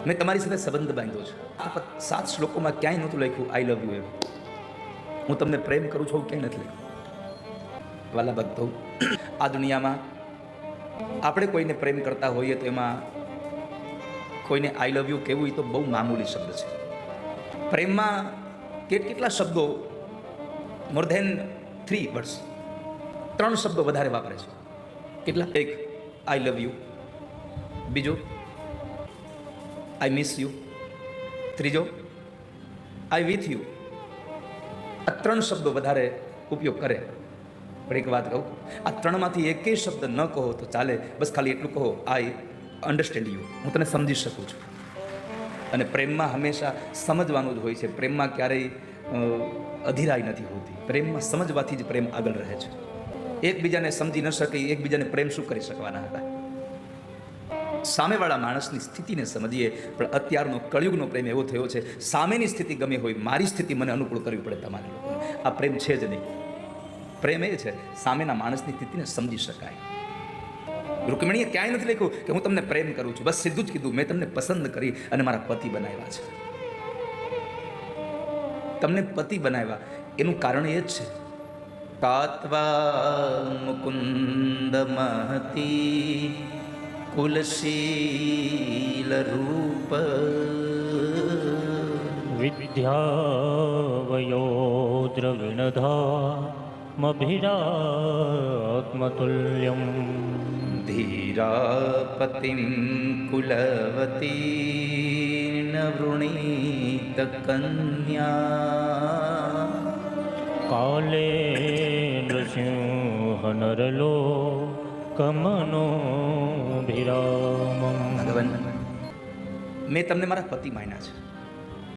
મેં તમારી સાથે સંબંધ બાંધ્યો છે. 7 શ્લોકોમાં ક્યાંય નહોતું લખ્યું આઈ લવ યુ એમ. હું તમને પ્રેમ કરું છું ક્યાંય નથી લખ્યું. વાલા ભક્તો, આ દુનિયામાં આપણે કોઈને પ્રેમ કરતા હોઈએ તો એમાં કોઈને આઈ લવ યુ કહેવું એ તો બહુ મામૂલી શબ્દ છે. પ્રેમમાં કેટલા શબ્દો, મોર ધેન 3 વર્ડ્સ, 3 શબ્દો વધારે વાપરે છે. કેટલા? એક આઈ લવ યુ, બીજો આઈ મિસ યુ, ત્રીજો આઈ વિથ યુ. આ 3 શબ્દો વધારે ઉપયોગ કરે. પણ એક વાત કહું, આ 3માંથી એકેય શબ્દ ન કહો તો ચાલે, બસ ખાલી એટલું કહો આઈ અન્ડરસ્ટેન્ડ યુ, હું તને સમજી શકું છું. અને પ્રેમમાં હંમેશા સમજવાનું જ હોય છે. પ્રેમમાં ક્યારેય અધીરાઈ નથી હોતી. પ્રેમમાં સમજવાથી જ પ્રેમ આગળ રહે છે. એકબીજાને સમજી ન શકે, એકબીજાને પ્રેમ શું કરી શકવાના હતા. સામેવાળા માણસની સ્થિતિને સમજીએ. પણ અત્યારનો કળિયુગનો પ્રેમ એવો થયો છે, સામેની સ્થિતિ ગમે હોય, મારી સ્થિતિ મને અનુકૂળ કરવી પડે તમારે લોકોને. આ પ્રેમ છે જ નહીં. પ્રેમ એ છે સામેના માણસની સ્થિતિને સમજી શકાય. રૂકમણીએ ક્યાંય નથી લખ્યું કે હું તમને પ્રેમ કરું છું. બસ સીધું જ કીધું, મેં તમને પસંદ કરી અને મારા પતિ બનાવ્યા છે. તમને પતિ બનાવ્યા એનું કારણ એ જ છે, કાત્વા મુકુંદ મહતી કુલશીલ રૂપ વિદ્યા દ્રવિણધા મભિરાત્મતુલ્યમ ધીરાપતિમ કુલવતી ન વૃણીત કન્યા કાલે નૃસિંહ નરલો કમનો ભિરામમ. ભગવાન, મેં તમને મારા પતિ માન્યા છે.